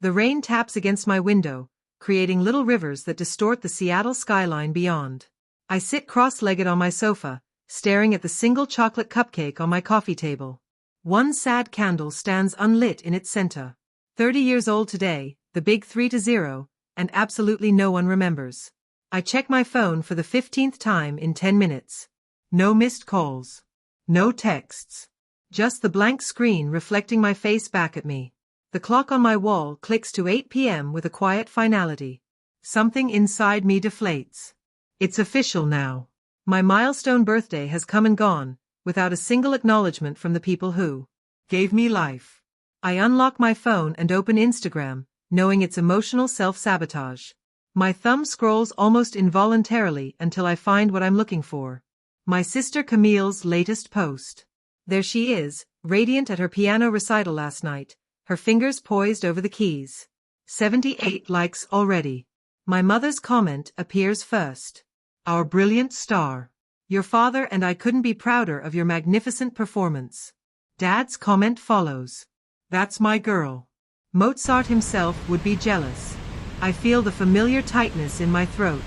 The rain taps against my window, creating little rivers that distort the Seattle skyline beyond. I sit cross-legged on my sofa, staring at the single chocolate cupcake on my coffee table. One sad candle stands unlit in its center. 30 years old today, the big 3-0, and absolutely no one remembers. I check my phone for the 15th time in 10 minutes. No missed calls. No texts. Just the blank screen reflecting my face back at me. The clock on my wall clicks to 8 p.m. with a quiet finality. Something inside me deflates. It's official now. My milestone birthday has come and gone, without a single acknowledgement from the people who gave me life. I unlock my phone and open Instagram, knowing it's emotional self-sabotage. My thumb scrolls almost involuntarily until I find what I'm looking for. My sister Camille's latest post. There she is, radiant at her piano recital last night, her fingers poised over the keys. 78 likes already. My mother's comment appears first. Our brilliant star. Your father and I couldn't be prouder of your magnificent performance. Dad's comment follows. That's my girl. Mozart himself would be jealous. I feel the familiar tightness in my throat.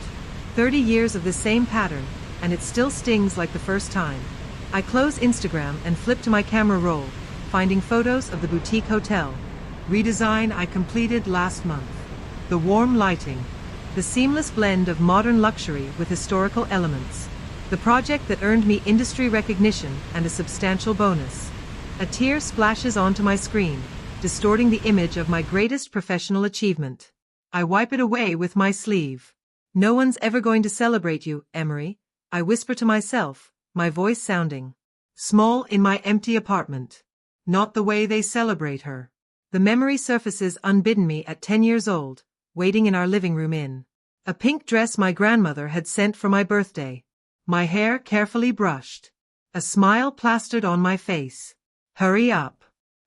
30 years of the same pattern, and it still stings like the first time. I close Instagram and flip to my camera roll, finding photos of the boutique hotel redesign I completed last month. The warm lighting. The seamless blend of modern luxury with historical elements. The project that earned me industry recognition and a substantial bonus. A tear splashes onto my screen, distorting the image of my greatest professional achievement. I wipe it away with my sleeve. No one's ever going to celebrate you, Emery, I whisper to myself, my voice sounding small in my empty apartment. Not the way they celebrate her. The memory surfaces unbidden me at 10 years old, waiting in our living room in a pink dress my grandmother had sent for my birthday. My hair carefully brushed. A smile plastered on my face. Hurry up.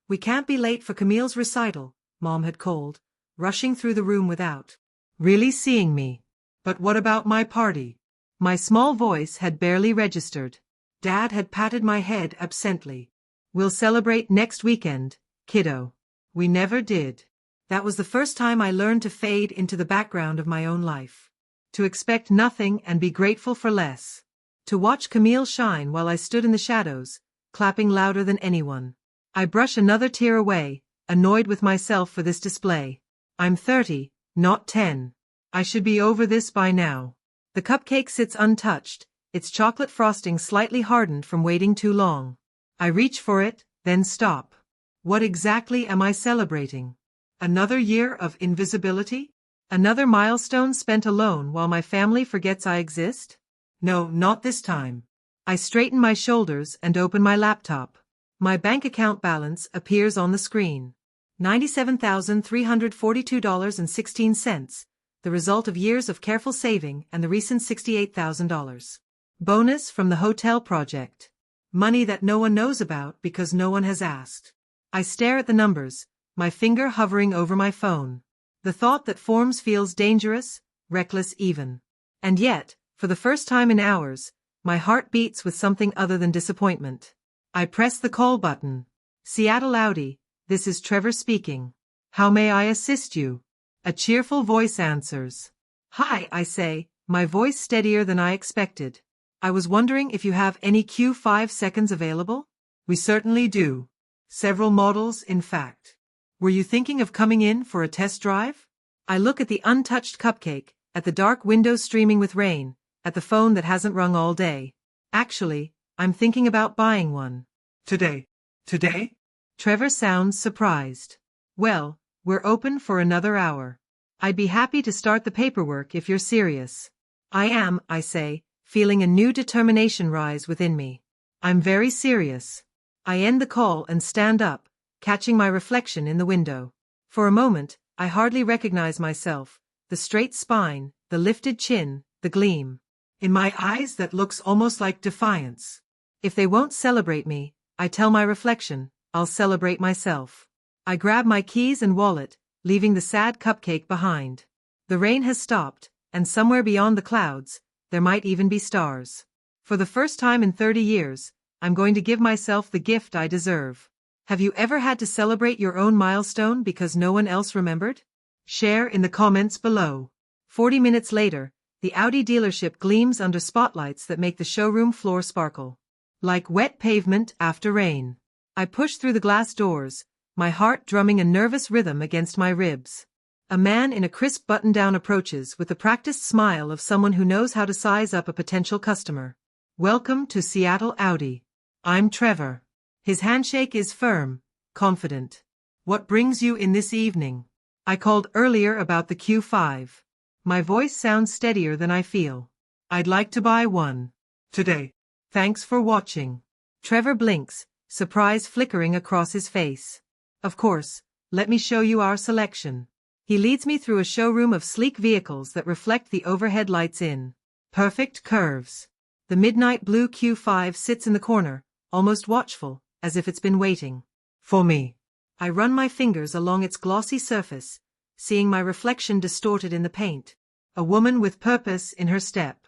We can't be late for Camille's recital, Mom had called, rushing through the room without really seeing me. But what about my party? My small voice had barely registered. Dad had patted my head absently. We'll celebrate next weekend, kiddo. We never did. That was the first time I learned to fade into the background of my own life. To expect nothing and be grateful for less. To watch Camille shine while I stood in the shadows, clapping louder than anyone. I brush another tear away, annoyed with myself for this display. I'm 30, not 10. I should be over this by now. The cupcake sits untouched, its chocolate frosting slightly hardened from waiting too long. I reach for it, then stop. What exactly am I celebrating? Another year of invisibility? Another milestone spent alone while my family forgets I exist? No, not this time. I straighten my shoulders and open my laptop. My bank account balance appears on the screen. $97,342.16, the result of years of careful saving and the recent $68,000 bonus from the hotel project. Money that no one knows about because no one has asked. I stare at the numbers, my finger hovering over my phone. The thought that forms feels dangerous, reckless even. And yet, for the first time in hours, my heart beats with something other than disappointment. I press the call button. Seattle Audi, this is Trevor speaking. How may I assist you? A cheerful voice answers. Hi, I say, my voice steadier than I expected. I was wondering if you have any Q5 seconds available? We certainly do. Several models, in fact. Were you thinking of coming in for a test drive? I look at the untouched cupcake, at the dark windows streaming with rain, at the phone that hasn't rung all day. Actually, I'm thinking about buying one. Today? Today? Trevor sounds surprised. Well, we're open for another hour. I'd be happy to start the paperwork if you're serious. I am, I say, feeling a new determination rise within me. I'm very serious. I end the call and stand up, catching my reflection in the window. For a moment, I hardly recognize myself, the straight spine, the lifted chin, the gleam in my eyes that looks almost like defiance. If they won't celebrate me, I tell my reflection, I'll celebrate myself. I grab my keys and wallet, leaving the sad cupcake behind. The rain has stopped, and somewhere beyond the clouds, there might even be stars. For the first time in 30 years, I'm going to give myself the gift I deserve. Have you ever had to celebrate your own milestone because no one else remembered? Share in the comments below. 40 minutes later, the Audi dealership gleams under spotlights that make the showroom floor sparkle. Like wet pavement after rain. I push through the glass doors, my heart drumming a nervous rhythm against my ribs. A man in a crisp button-down approaches with the practiced smile of someone who knows how to size up a potential customer. Welcome to Seattle Audi. I'm Trevor. His handshake is firm, confident. What brings you in this evening? I called earlier about the Q5. My voice sounds steadier than I feel. I'd like to buy one. Today. Thanks for watching. Trevor blinks, surprise flickering across his face. Of course, let me show you our selection. He leads me through a showroom of sleek vehicles that reflect the overhead lights in perfect curves. The midnight blue Q5 sits in the corner, almost watchful, as if it's been waiting for me. I run my fingers along its glossy surface, seeing my reflection distorted in the paint. A woman with purpose in her step.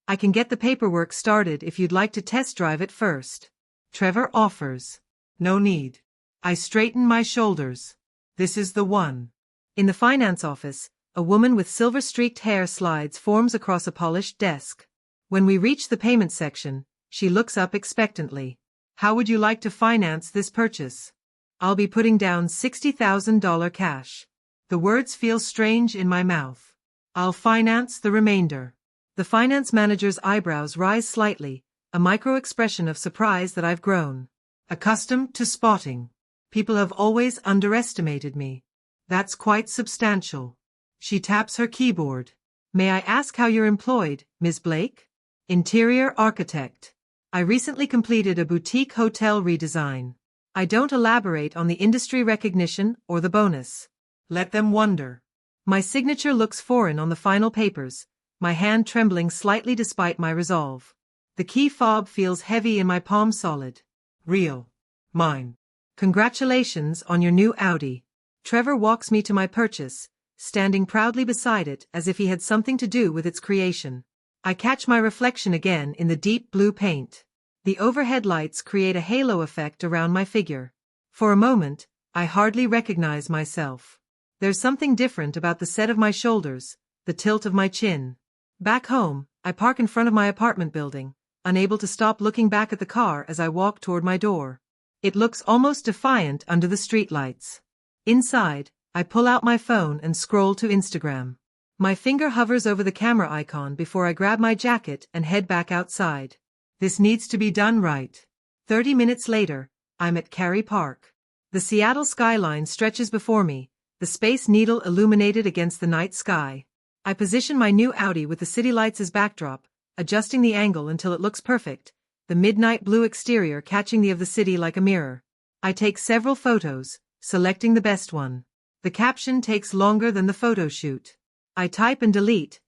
I can get the paperwork started if you'd like to test drive it first. Trevor offers. No need. I straighten my shoulders. This is the one. In the finance office, a woman with silver-streaked hair slides forms across a polished desk. When we reach the payment section, she looks up expectantly. How would you like to finance this purchase? I'll be putting down $60,000 cash. The words feel strange in my mouth. I'll finance the remainder. The finance manager's eyebrows rise slightly, a micro-expression of surprise that I've grown accustomed to spotting. People have always underestimated me. That's quite substantial. She taps her keyboard. May I ask how you're employed, Ms. Blake? Interior architect. I recently completed a boutique hotel redesign. I don't elaborate on the industry recognition or the bonus. Let them wonder. My signature looks foreign on the final papers, my hand trembling slightly despite my resolve. The key fob feels heavy in my palm solid. Real. Mine. Congratulations on your new Audi. Trevor walks me to my purchase, standing proudly beside it as if he had something to do with its creation. I catch my reflection again in the deep blue paint. The overhead lights create a halo effect around my figure. For a moment, I hardly recognize myself. There's something different about the set of my shoulders, the tilt of my chin. Back home, I park in front of my apartment building, unable to stop looking back at the car as I walk toward my door. It looks almost defiant under the streetlights. Inside, I pull out my phone and scroll to Instagram. My finger hovers over the camera icon before I grab my jacket and head back outside. This needs to be done right. 30 minutes later, I'm at Cary Park. The Seattle skyline stretches before me, the Space Needle illuminated against the night sky. I position my new Audi with the city lights as backdrop, adjusting the angle until it looks perfect, the midnight blue exterior catching the of the city like a mirror. I take several photos, selecting the best one. The caption takes longer than the photo shoot. I type and delete,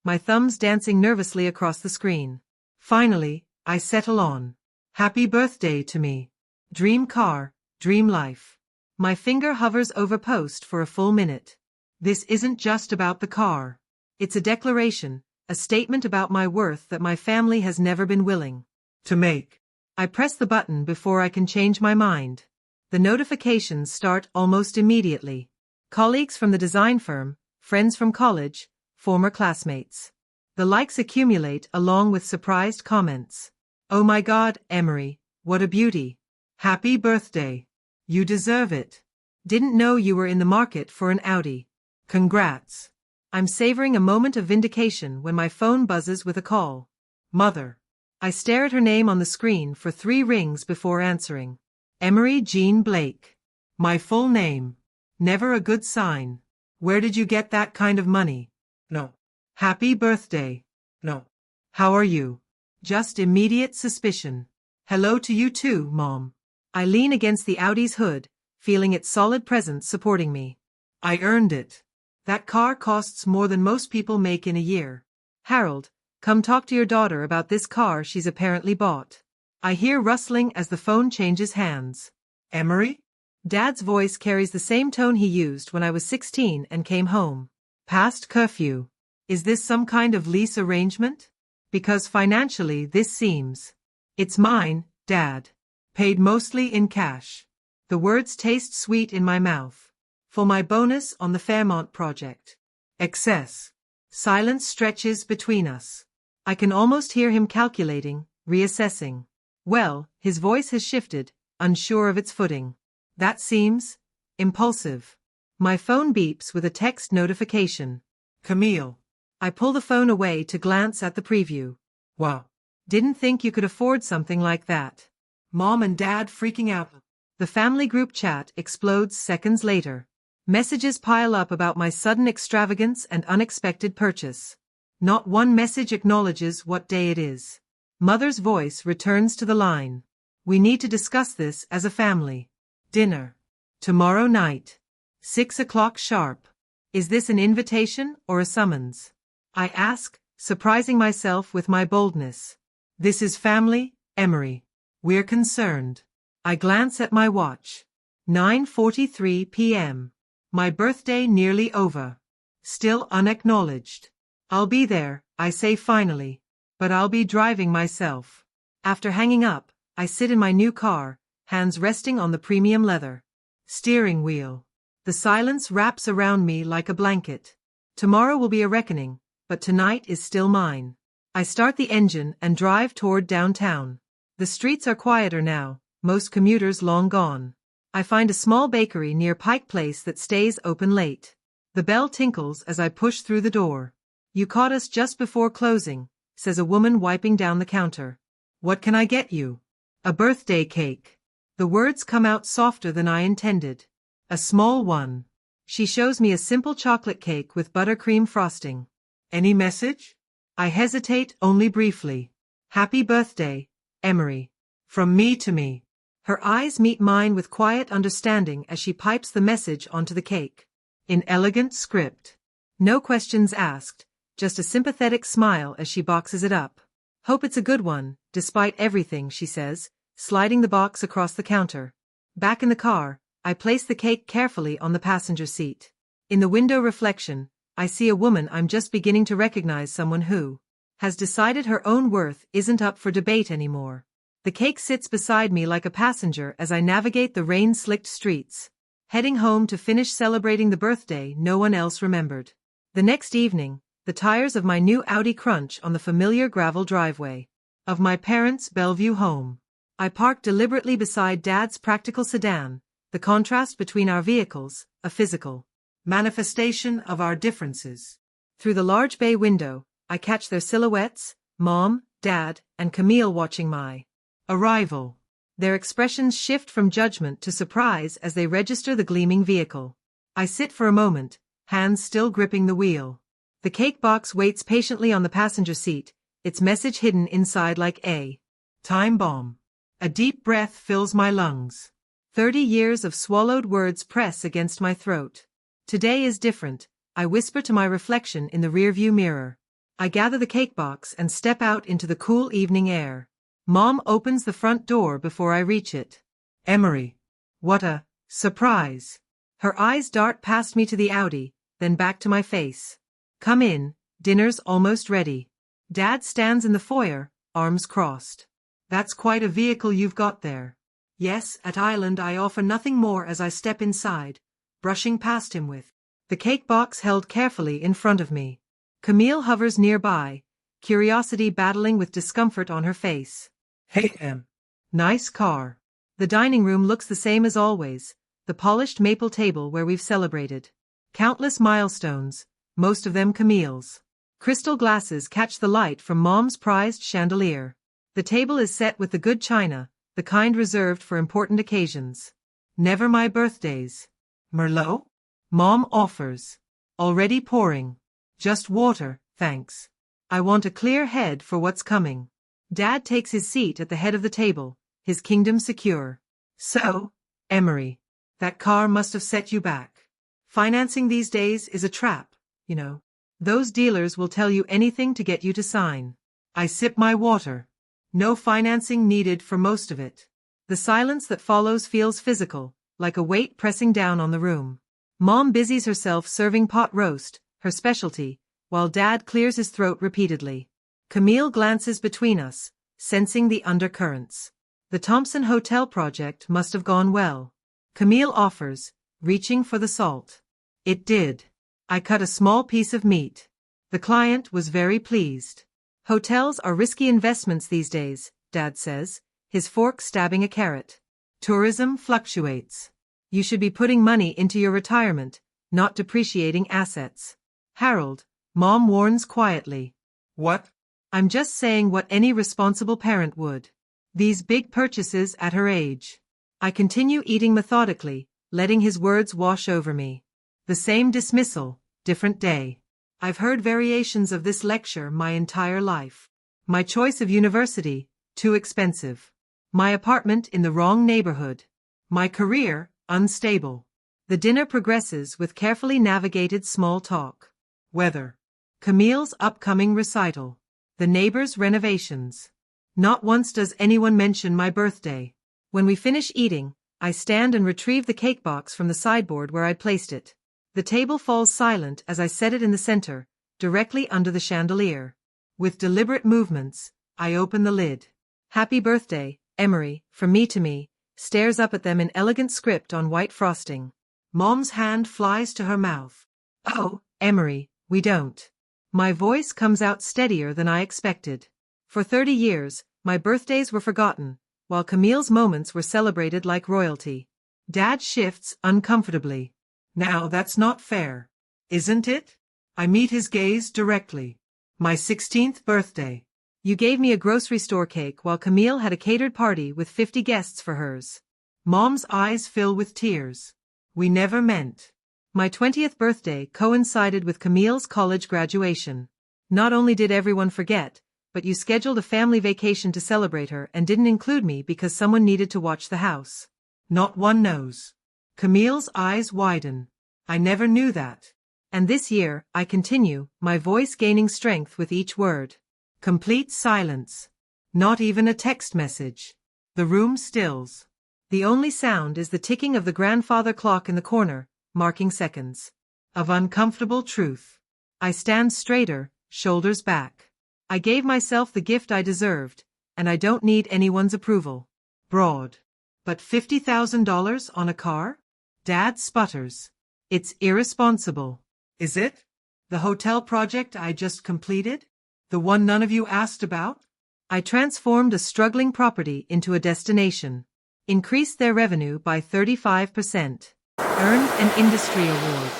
my thumbs dancing nervously across the screen. Finally, I settle on. Happy birthday to me. Dream car, dream life. My finger hovers over post for a full minute. This isn't just about the car. It's a declaration, a statement about my worth that my family has never been willing to make. I press the button before I can change my mind. The notifications start almost immediately. Colleagues from the design firm, friends from college, former classmates. The likes accumulate along with surprised comments. Oh my God, Emery, what a beauty. Happy birthday. You deserve it. Didn't know you were in the market for an Audi. Congrats. I'm savoring a moment of vindication when my phone buzzes with a call. Mother. I stare at her name on the screen for 3 rings before answering. Emery Jean Blake. My full name. Never a good sign. Where did you get that kind of money? No. Happy birthday. No. How are you? Just immediate suspicion. Hello to you too, Mom. I lean against the Audi's hood, feeling its solid presence supporting me. I earned it. That car costs more than most people make in a year. Harold, come talk to your daughter about this car she's apparently bought. I hear rustling as the phone changes hands. Emery? Dad's voice carries the same tone he used when I was 16 and came home. Past curfew. Is this some kind of lease arrangement? Because financially this seems. It's mine, Dad. Paid mostly in cash. The words taste sweet in my mouth. For my bonus on the Fairmont project. Excess. Silence stretches between us. I can almost hear him calculating, reassessing. Well, his voice has shifted, unsure of its footing. That seems impulsive. My phone beeps with a text notification. Camille. I pull the phone away to glance at the preview. Wow. Didn't think you could afford something like that. Mom and Dad freaking out. The family group chat explodes seconds later. Messages pile up about my sudden extravagance and unexpected purchase. Not one message acknowledges what day it is. Mother's voice returns to the line. We need to discuss this as a family. Dinner. Tomorrow night. 6 o'clock sharp. Is this an invitation or a summons? I ask, surprising myself with my boldness. This is family, Emery. We're concerned. I glance at my watch. 9:43 p.m. My birthday nearly over. Still unacknowledged. I'll be there, I say finally. But I'll be driving myself. After hanging up, I sit in my new car, hands resting on the premium leather steering wheel. The silence wraps around me like a blanket. Tomorrow will be a reckoning, but tonight is still mine. I start the engine and drive toward downtown. The streets are quieter now, most commuters long gone. I find a small bakery near Pike Place that stays open late. The bell tinkles as I push through the door. You caught us just before closing, says a woman wiping down the counter. What can I get you? A birthday cake. The words come out softer than I intended. A small one. She shows me a simple chocolate cake with buttercream frosting. Any message? I hesitate only briefly. Happy birthday, Emery. From me to me. Her eyes meet mine with quiet understanding as she pipes the message onto the cake. In elegant script. No questions asked, just a sympathetic smile as she boxes it up. Hope it's a good one, despite everything, she says, sliding the box across the counter. Back in the car, I place the cake carefully on the passenger seat. In the window reflection, I see a woman I'm just beginning to recognize, someone who has decided her own worth isn't up for debate anymore. The cake sits beside me like a passenger as I navigate the rain-slicked streets, heading home to finish celebrating the birthday no one else remembered. The next evening, the tires of my new Audi crunch on the familiar gravel driveway of my parents' Bellevue home. I park deliberately beside Dad's practical sedan, the contrast between our vehicles, a physical manifestation of our differences. Through the large bay window, I catch their silhouettes, Mom, Dad, and Camille watching my arrival. Their expressions shift from judgment to surprise as they register the gleaming vehicle. I sit for a moment, hands still gripping the wheel. The cake box waits patiently on the passenger seat, its message hidden inside like a time bomb. A deep breath fills my lungs. 30 years of swallowed words press against my throat. Today is different, I whisper to my reflection in the rearview mirror. I gather the cake box and step out into the cool evening air. Mom opens the front door before I reach it. Emery. What a surprise. Her eyes dart past me to the Audi, then back to my face. Come in, dinner's almost ready. Dad stands in the foyer, arms crossed. That's quite a vehicle you've got there. Yes, at Island I offer nothing more as I step inside, brushing past him with the cake box held carefully in front of me. Camille hovers nearby, curiosity battling with discomfort on her face. Hey, Em. Nice car. The dining room looks the same as always, the polished maple table where we've celebrated countless milestones, most of them Camille's. Crystal glasses catch the light from Mom's prized chandelier. The table is set with the good china, the kind reserved for important occasions. Never my birthdays. Merlot? Mom offers. Already pouring. Just water, thanks. I want a clear head for what's coming. Dad takes his seat at the head of the table, his kingdom secure. So, Emery, that car must have set you back. Financing these days is a trap, you know. Those dealers will tell you anything to get you to sign. I sip my water. No financing needed for most of it. The silence that follows feels physical, like a weight pressing down on the room. Mom busies herself serving pot roast, her specialty, while Dad clears his throat repeatedly. Camille glances between us, sensing the undercurrents. The Thompson Hotel project must have gone well. Camille offers, reaching for the salt. It did. I cut a small piece of meat. The client was very pleased. Hotels are risky investments these days, Dad says, his fork stabbing a carrot. Tourism fluctuates. You should be putting money into your retirement, not depreciating assets. Harold, Mom warns quietly. What? I'm just saying what any responsible parent would. These big purchases at her age. I continue eating methodically, letting his words wash over me. The same dismissal, different day. I've heard variations of this lecture my entire life. My choice of university, too expensive. My apartment in the wrong neighborhood. My career, unstable. The dinner progresses with carefully navigated small talk. Weather. Camille's upcoming recital. The neighbors' renovations. Not once does anyone mention my birthday. When we finish eating, I stand and retrieve the cake box from the sideboard where I'd placed it. The table falls silent as I set it in the center, directly under the chandelier. With deliberate movements, I open the lid. Happy birthday, Emery, from me to me, stares up at them in elegant script on white frosting. Mom's hand flies to her mouth. Oh, Emery, we don't. My voice comes out steadier than I expected. For 30 years, my birthdays were forgotten, while Camille's moments were celebrated like royalty. Dad shifts uncomfortably. Now that's not fair. Isn't it? I meet his gaze directly. My 16th birthday. You gave me a grocery store cake while Camille had a catered party with 50 guests for hers. Mom's eyes fill with tears. We never meant. My 20th birthday coincided with Camille's college graduation. Not only did everyone forget, but you scheduled a family vacation to celebrate her and didn't include me because someone needed to watch the house. Not one knows. Camille's eyes widen. I never knew that. And this year, I continue, my voice gaining strength with each word. Complete silence. Not even a text message. The room stills. The only sound is the ticking of the grandfather clock in the corner, marking seconds. Of uncomfortable truth. I stand straighter, shoulders back. I gave myself the gift I deserved, and I don't need anyone's approval. Broad. But $50,000 on a car? Dad sputters. It's irresponsible. Is it? The hotel project I just completed? The one none of you asked about? I transformed a struggling property into a destination. Increased their revenue by 35%. Earned an industry award.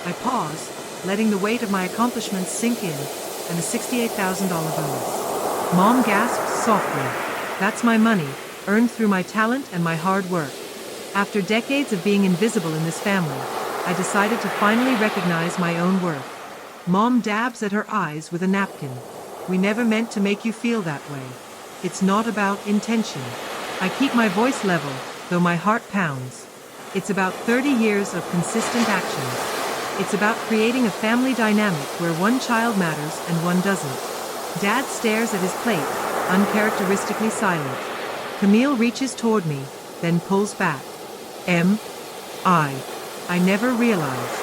I pause, letting the weight of my accomplishments sink in, and a $68,000 bonus. Mom gasped softly. That's my money, earned through my talent and my hard work. After decades of being invisible in this family, I decided to finally recognize my own worth. Mom dabs at her eyes with a napkin. We never meant to make you feel that way. It's not about intention. I keep my voice level, though my heart pounds. It's about 30 years of consistent actions. It's about creating a family dynamic where one child matters and one doesn't. Dad stares at his plate, uncharacteristically silent. Camille reaches toward me, then pulls back. I never realized.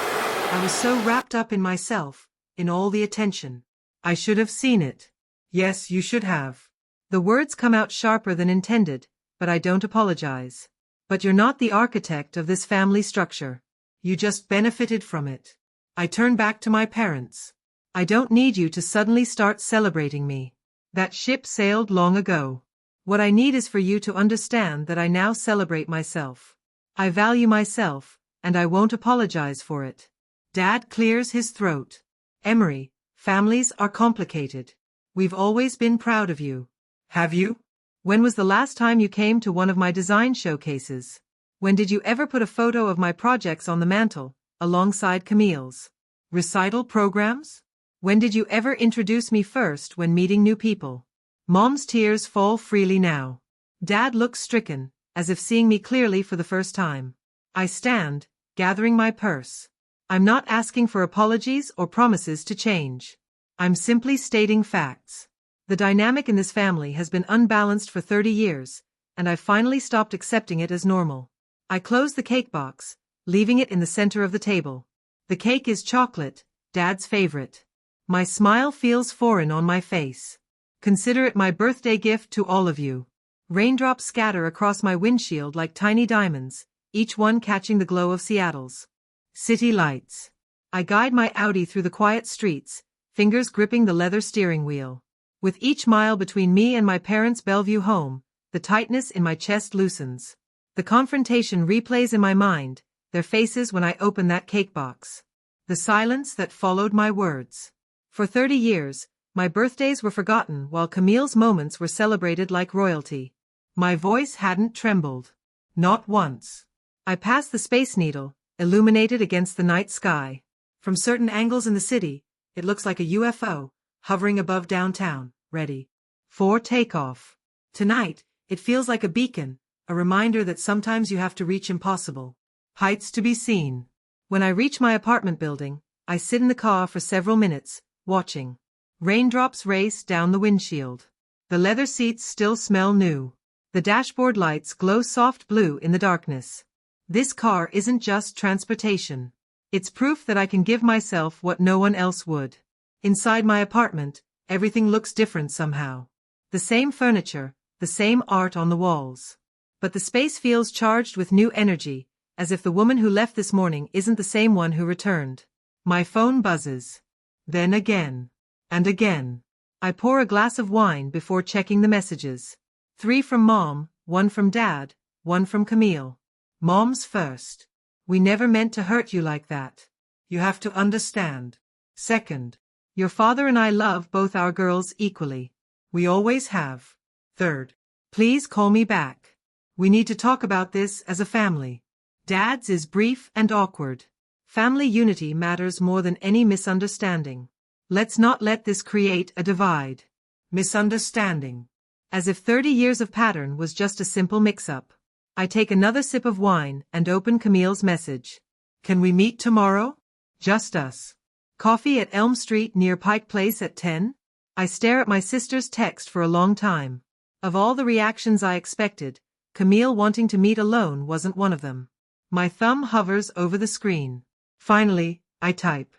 I was so wrapped up in myself, in all the attention. I should have seen it. Yes, you should have. The words come out sharper than intended, but I don't apologize. But you're not the architect of this family structure. You just benefited from it. I turn back to my parents. I don't need you to suddenly start celebrating me. That ship sailed long ago. What I need is for you to understand that I now celebrate myself. I value myself, and I won't apologize for it. Dad clears his throat. Emery, families are complicated. We've always been proud of you. Have you? When was the last time you came to one of my design showcases? When did you ever put a photo of my projects on the mantle, alongside Camille's? Recital programs? When did you ever introduce me first when meeting new people? Mom's tears fall freely now. Dad looks stricken, as if seeing me clearly for the first time. I stand, gathering my purse. I'm not asking for apologies or promises to change. I'm simply stating facts. The dynamic in this family has been unbalanced for 30 years, and I've finally stopped accepting it as normal. I close the cake box, leaving it in the center of the table. The cake is chocolate, Dad's favorite. My smile feels foreign on my face. Consider it my birthday gift to all of you. Raindrops scatter across my windshield like tiny diamonds, each one catching the glow of Seattle's city lights. I guide my Audi through the quiet streets, fingers gripping the leather steering wheel. With each mile between me and my parents' Bellevue home, the tightness in my chest loosens. The confrontation replays in my mind, their faces when I open that cake box. The silence that followed my words. For 30 years, my birthdays were forgotten while Camille's moments were celebrated like royalty. My voice hadn't trembled. Not once. I passed the Space Needle, illuminated against the night sky. From certain angles in the city, it looks like a UFO, hovering above downtown, ready for takeoff. Tonight, it feels like a beacon, a reminder that sometimes you have to reach impossible heights to be seen. When I reach my apartment building, I sit in the car for several minutes, watching. Raindrops race down the windshield. The leather seats still smell new. The dashboard lights glow soft blue in the darkness. This car isn't just transportation. It's proof that I can give myself what no one else would. Inside my apartment, everything looks different somehow. The same furniture, the same art on the walls. But the space feels charged with new energy, as if the woman who left this morning isn't the same one who returned. My phone buzzes. Then again. And again. I pour a glass of wine before checking the messages. 3 from Mom, 1 from Dad, 1 from Camille. Mom's first. We never meant to hurt you like that. You have to understand. Second. Your father and I love both our girls equally. We always have. Third. Please call me back. We need to talk about this as a family. Dad's is brief and awkward. Family unity matters more than any misunderstanding. Let's not let this create a divide. Misunderstanding. As if 30 years of pattern was just a simple mix-up. I take another sip of wine and open Camille's message. Can we meet tomorrow? Just us. Coffee at Elm Street near Pike Place at 10? I stare at my sister's text for a long time. Of all the reactions I expected, Camille wanting to meet alone wasn't one of them. My thumb hovers over the screen. Finally, I type.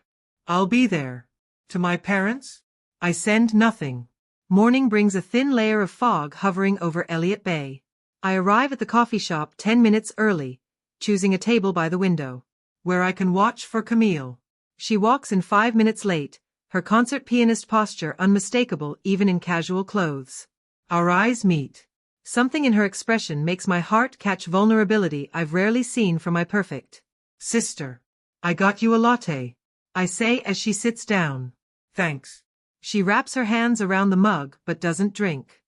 I'll be there. To my parents? I send nothing. Morning brings a thin layer of fog hovering over Elliott Bay. I arrive at the coffee shop 10 minutes early, choosing a table by the window, where I can watch for Camille. She walks in 5 minutes late, her concert pianist posture unmistakable even in casual clothes. Our eyes meet. Something in her expression makes my heart catch vulnerability I've rarely seen from my perfect sister. I got you a latte, I say as she sits down. Thanks. She wraps her hands around the mug but doesn't drink.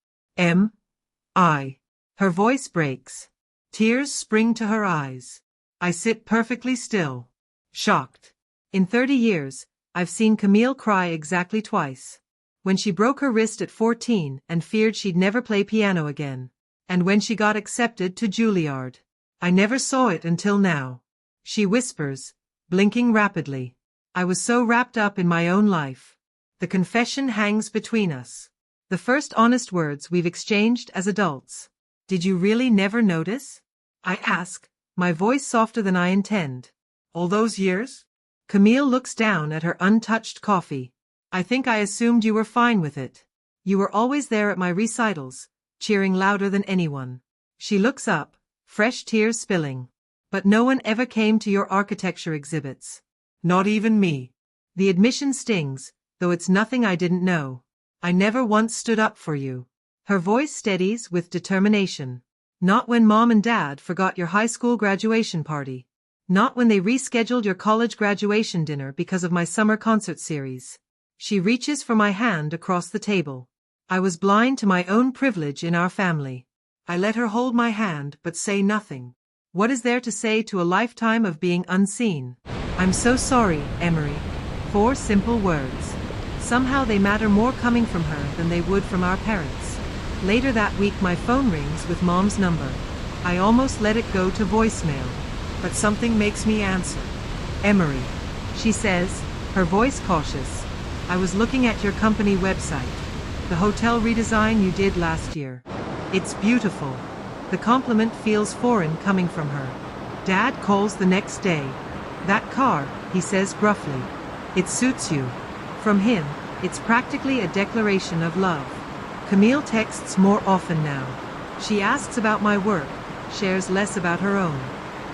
I. Her voice breaks. Tears spring to her eyes. I sit perfectly still. Shocked. In 30 years, I've seen Camille cry exactly twice. When she broke her wrist at 14 and feared she'd never play piano again. And when she got accepted to Juilliard. I never saw it until now. She whispers, blinking rapidly. I was so wrapped up in my own life. The confession hangs between us. The first honest words we've exchanged as adults. Did you really never notice? I ask, my voice softer than I intend. All those years? Camille looks down at her untouched coffee. I think I assumed you were fine with it. You were always there at my recitals, cheering louder than anyone. She looks up, fresh tears spilling. But no one ever came to your architecture exhibits. Not even me. The admission stings, though it's nothing I didn't know. I never once stood up for you. Her voice steadies with determination. Not when Mom and Dad forgot your high school graduation party. Not when they rescheduled your college graduation dinner because of my summer concert series. She reaches for my hand across the table. I was blind to my own privilege in our family. I let her hold my hand but say nothing. What is there to say to a lifetime of being unseen? I'm so sorry, Emery. 4 simple words. Somehow they matter more coming from her than they would from our parents. Later that week my phone rings with Mom's number. I almost let it go to voicemail. But something makes me answer. Emery. She says, her voice cautious. I was looking at your company website. The hotel redesign you did last year. It's beautiful. The compliment feels foreign coming from her. Dad calls the next day. That car, he says gruffly. It suits you. From him, it's practically a declaration of love. Camille texts more often now. She asks about my work, shares less about her own.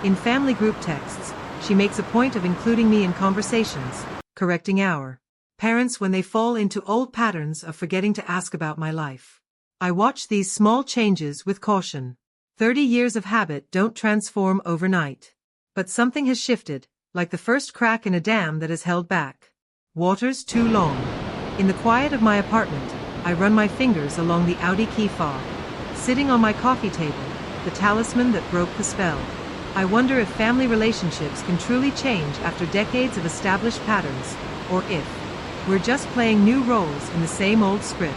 In family group texts, she makes a point of including me in conversations, correcting our parents when they fall into old patterns of forgetting to ask about my life. I watch these small changes with caution. 30 years of habit don't transform overnight. But something has shifted, like the first crack in a dam that is held back. Water's too long. In the quiet of my apartment, I run my fingers along the Audi key fob. Sitting on my coffee table, the talisman that broke the spell. I wonder if family relationships can truly change after decades of established patterns, or if we're just playing new roles in the same old script.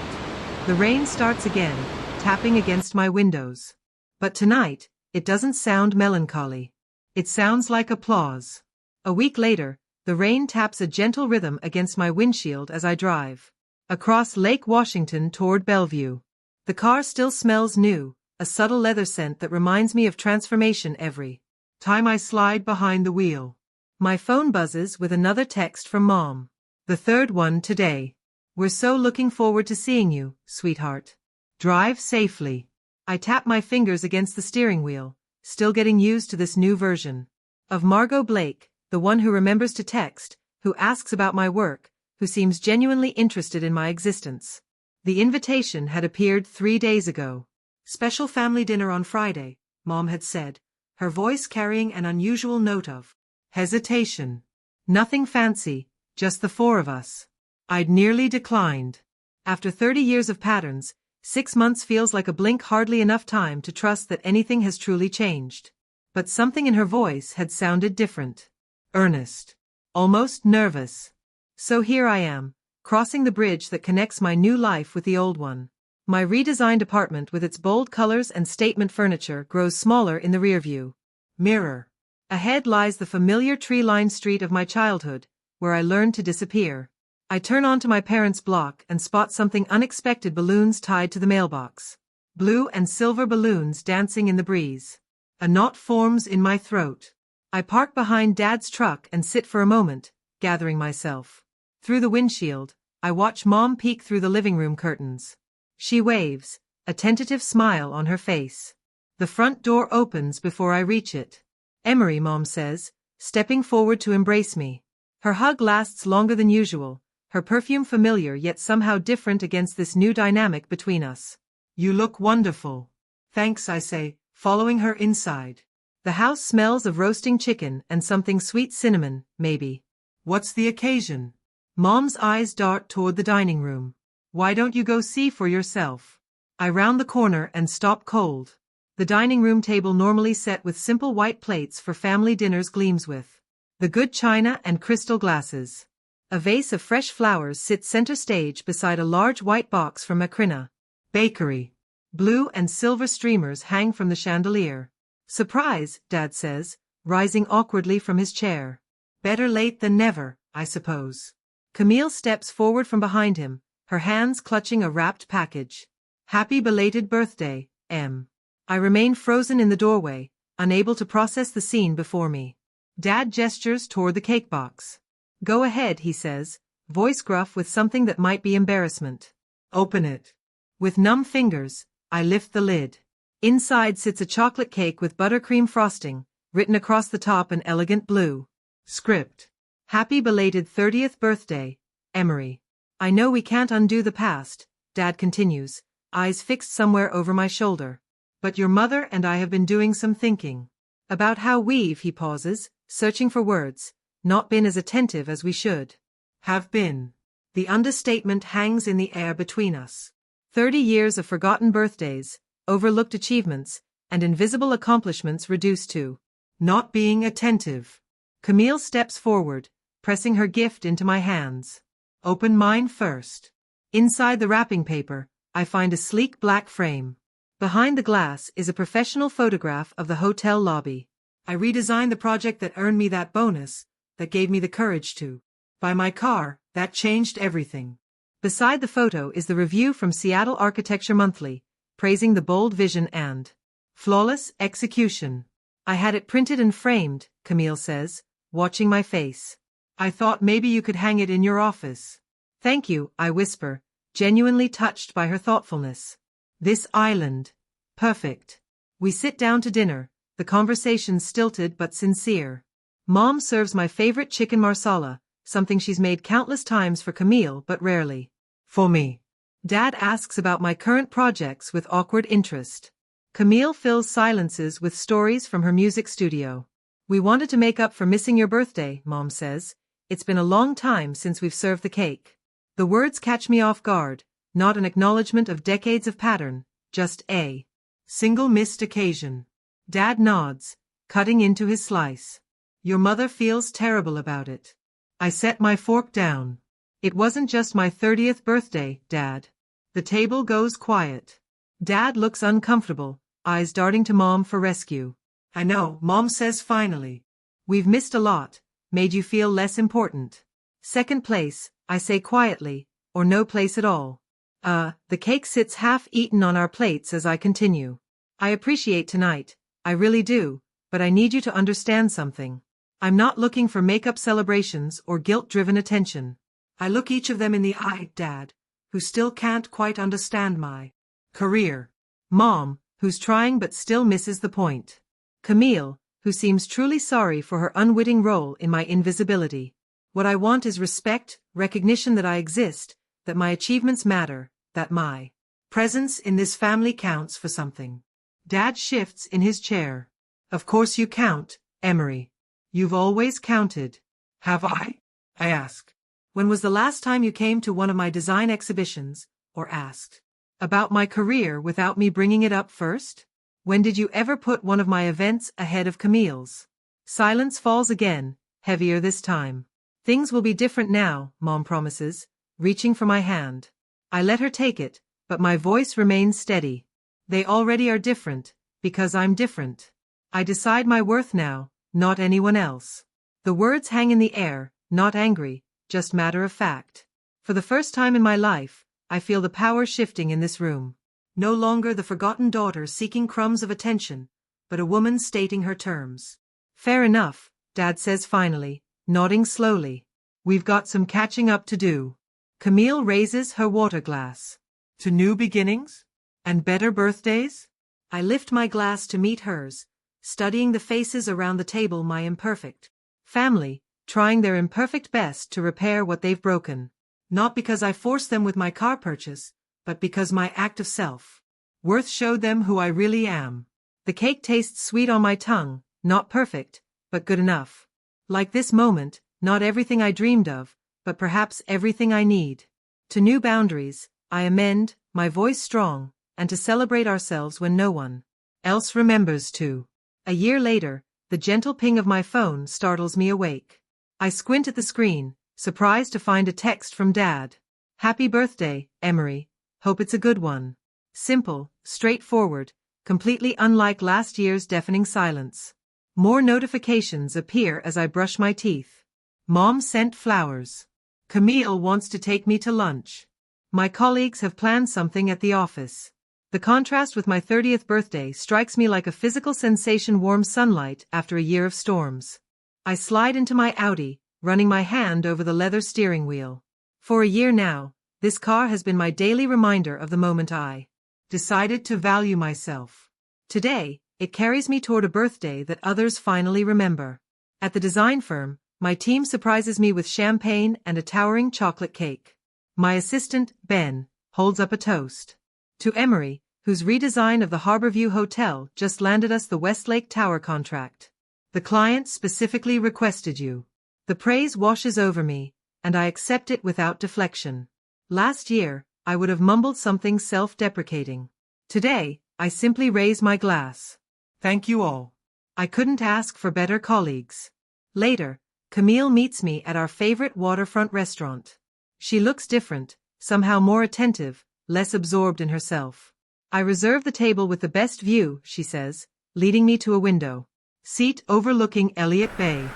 The rain starts again, tapping against my windows. But tonight, it doesn't sound melancholy. It sounds like applause. A week later, the rain taps a gentle rhythm against my windshield as I drive across Lake Washington toward Bellevue. The car still smells new, a subtle leather scent that reminds me of transformation every time I slide behind the wheel. My phone buzzes with another text from Mom. The third one today. We're so looking forward to seeing you, sweetheart. Drive safely. I tap my fingers against the steering wheel, still getting used to this new version of Margot Blake, the one who remembers to text, who asks about my work, who seems genuinely interested in my existence. The invitation had appeared 3 days ago. Special family dinner on Friday, Mom had said, her voice carrying an unusual note of hesitation. Nothing fancy, just the 4 of us. I'd nearly declined. After 30 years of patterns, 6 months feels like a blink, hardly enough time to trust that anything has truly changed. But something in her voice had sounded different. Earnest. Almost nervous. So here I am, crossing the bridge that connects my new life with the old one. My redesigned apartment with its bold colors and statement furniture grows smaller in the rearview mirror. Ahead lies the familiar tree-lined street of my childhood, where I learned to disappear. I turn onto my parents' block and spot something unexpected: balloons tied to the mailbox. Blue and silver balloons dancing in the breeze. A knot forms in my throat. I park behind Dad's truck and sit for a moment, gathering myself. Through the windshield, I watch Mom peek through the living room curtains. She waves, a tentative smile on her face. The front door opens before I reach it. Emery, Mom says, stepping forward to embrace me. Her hug lasts longer than usual, her perfume familiar yet somehow different against this new dynamic between us. You look wonderful. Thanks, I say, following her inside. The house smells of roasting chicken and something sweet, cinnamon, maybe. What's the occasion? Mom's eyes dart toward the dining room. Why don't you go see for yourself? I round the corner and stop cold. The dining room table, normally set with simple white plates for family dinners, gleams with the good china and crystal glasses. A vase of fresh flowers sits center stage beside a large white box from Macrina Bakery. Blue and silver streamers hang from the chandelier. Surprise, Dad says, rising awkwardly from his chair. Better late than never, I suppose. Camille steps forward from behind him, her hands clutching a wrapped package. Happy belated birthday, Em. I remain frozen in the doorway, unable to process the scene before me. Dad gestures toward the cake box. Go ahead, he says, voice gruff with something that might be embarrassment. Open it. With numb fingers, I lift the lid. Inside sits a chocolate cake with buttercream frosting, written across the top an elegant blue script. Happy belated 30th birthday, Emery. I know we can't undo the past, Dad continues, eyes fixed somewhere over my shoulder. But your mother and I have been doing some thinking. About how we've, he pauses, searching for words, not been as attentive as we should. Have been. The understatement hangs in the air between us. 30 years of forgotten birthdays, overlooked achievements, and invisible accomplishments reduced to not being attentive. Camille steps forward, pressing her gift into my hands. Open mine first. Inside the wrapping paper, I find a sleek black frame. Behind the glass is a professional photograph of the hotel lobby. I redesigned the project that earned me that bonus, that gave me the courage to buy my car, that changed everything. Beside the photo is the review from Seattle Architecture Monthly, praising the bold vision and flawless execution. I had it printed and framed, Camille says, watching my face. I thought maybe you could hang it in your office. Thank you, I whisper, genuinely touched by her thoughtfulness. This island. Perfect. We sit down to dinner, the conversation stilted but sincere. Mom serves my favorite chicken marsala, something she's made countless times for Camille but rarely For me. Dad asks about my current projects with awkward interest. Camille fills silences with stories from her music studio. We wanted to make up for missing your birthday, Mom says. It's been a long time since we've served the cake. The words catch me off guard, not an acknowledgement of decades of pattern, just a Single missed occasion. Dad nods, cutting into his slice. Your mother feels terrible about it. I set my fork down. It wasn't just my 30th birthday, Dad. The table goes quiet. Dad looks uncomfortable, eyes darting to Mom for rescue. I know, Mom says finally. We've missed a lot, made you feel less important. Second place, I say quietly, or no place at all. The cake sits half-eaten on our plates as I continue. I appreciate tonight, I really do, but I need you to understand something. I'm not looking for makeup celebrations or guilt-driven attention. I look each of them in the eye, Dad, who still can't quite understand my career. Mom, who's trying but still misses the point. Camille, who seems truly sorry for her unwitting role in my invisibility. What I want is respect, recognition that I exist, that my achievements matter, that my presence in this family counts for something. Dad shifts in his chair. Of course you count, Emery. You've always counted. Have I ask. When was the last time you came to one of my design exhibitions, or asked about my career without me bringing it up first? When did you ever put one of my events ahead of Camille's? Silence falls again, heavier this time. Things will be different now, Mom promises, reaching for my hand. I let her take it, but my voice remains steady. They already are different, because I'm different. I decide my worth now, not anyone else. The words hang in the air, not angry, just matter of fact. For the first time in my life, I feel the power shifting in this room. No longer the forgotten daughter seeking crumbs of attention, but a woman stating her terms. Fair enough, Dad says finally, nodding slowly. We've got some catching up to do. Camille raises her water glass. To new beginnings? And better birthdays? I lift my glass to meet hers, studying the faces around the table, my imperfect family, trying their imperfect best to repair what they've broken. Not because I forced them with my car purchase, but because my act of self-worth showed them who I really am. The cake tastes sweet on my tongue, not perfect, but good enough. Like this moment, not everything I dreamed of, but perhaps everything I need. To new boundaries, I amend, my voice strong, and to celebrate ourselves when no one else remembers to. A year later, the gentle ping of my phone startles me awake. I squint at the screen, surprised to find a text from Dad. Happy birthday, Emery. Hope it's a good one. Simple, straightforward, completely unlike last year's deafening silence. More notifications appear as I brush my teeth. Mom sent flowers. Camille wants to take me to lunch. My colleagues have planned something at the office. The contrast with my 30th birthday strikes me like a physical sensation, warm sunlight after a year of storms. I slide into my Audi, running my hand over the leather steering wheel. For a year now, this car has been my daily reminder of the moment I decided to value myself. Today, it carries me toward a birthday that others finally remember. At the design firm, my team surprises me with champagne and a towering chocolate cake. My assistant, Ben, holds up a toast. To Emery, whose redesign of the Harborview Hotel just landed us the Westlake Tower contract. The client specifically requested you. The praise washes over me, and I accept it without deflection. Last year, I would have mumbled something self-deprecating. Today, I simply raise my glass. Thank you all. I couldn't ask for better colleagues. Later, Camille meets me at our favorite waterfront restaurant. She looks different, somehow more attentive, less absorbed in herself. I reserve the table with the best view, she says, leading me to a window seat overlooking Elliott Bay.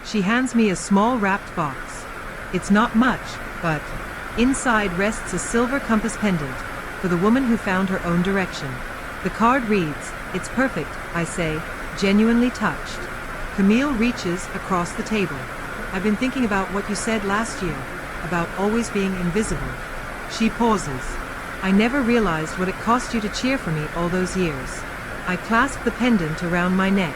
She hands me a small wrapped box. It's not much, but inside rests a silver compass pendant for the woman who found her own direction. The card reads, "It's perfect," I say, genuinely touched. Camille reaches across the table. "I've been thinking about what you said last year, about always being invisible." She pauses. I never realized what it cost you to cheer for me all those years. I clasped the pendant around my neck.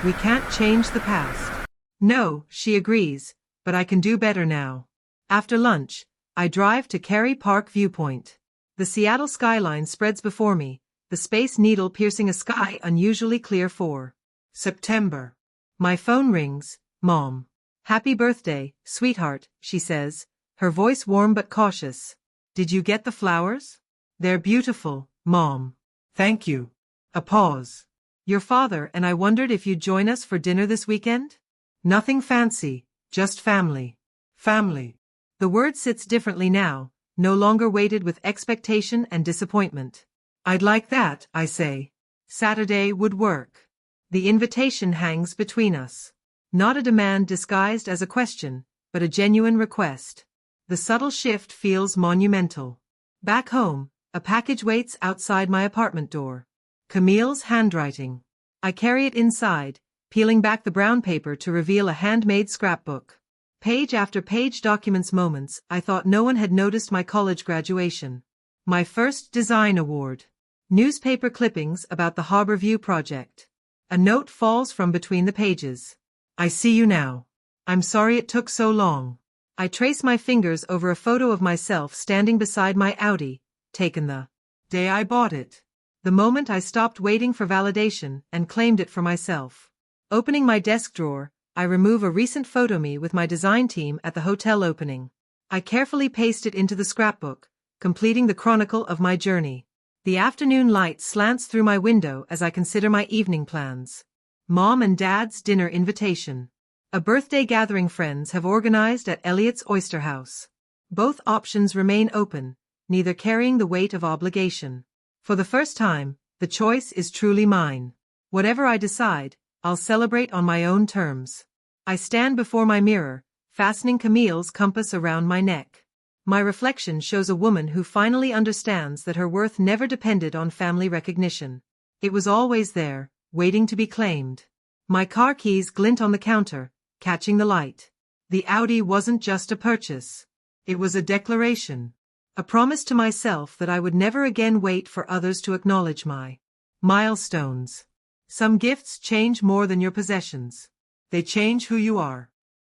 We can't change the past. No, she agrees, but I can do better now. After lunch, I drive to Kerry Park Viewpoint. The Seattle skyline spreads before me, the Space Needle piercing a sky unusually clear for September. My phone rings. Mom. Happy birthday, sweetheart, she says, her voice warm but cautious. Did you get the flowers? They're beautiful, Mom. Thank you. A pause. Your father and I wondered if you'd join us for dinner this weekend? Nothing fancy, just family. Family. The word sits differently now, no longer weighted with expectation and disappointment. I'd like that, I say. Saturday would work. The invitation hangs between us. Not a demand disguised as a question, but a genuine request. The subtle shift feels monumental. Back home, a package waits outside my apartment door. Camille's handwriting. I carry it inside, peeling back the brown paper to reveal a handmade scrapbook. Page after page documents moments I thought no one had noticed: my college graduation, my first design award, newspaper clippings about the Harbor View project. A note falls from between the pages. I see you now. I'm sorry it took so long. I trace my fingers over a photo of myself standing beside my Audi, taken the day I bought it. The moment I stopped waiting for validation and claimed it for myself. Opening my desk drawer, I remove a recent photo me with my design team at the hotel opening. I carefully paste it into the scrapbook, completing the chronicle of my journey. The afternoon light slants through my window as I consider my evening plans. Mom and Dad's dinner invitation. A birthday gathering friends have organized at Elliot's Oyster House. Both options remain open, neither carrying the weight of obligation. For the first time, the choice is truly mine. Whatever I decide, I'll celebrate on my own terms. I stand before my mirror, fastening Camille's compass around my neck. My reflection shows a woman who finally understands that her worth never depended on family recognition. It was always there, waiting to be claimed. My car keys glint on the counter, catching the light. The Audi wasn't just a purchase. It was a declaration. A promise to myself that I would never again wait for others to acknowledge my milestones. Some gifts change more than your possessions. They change who you are.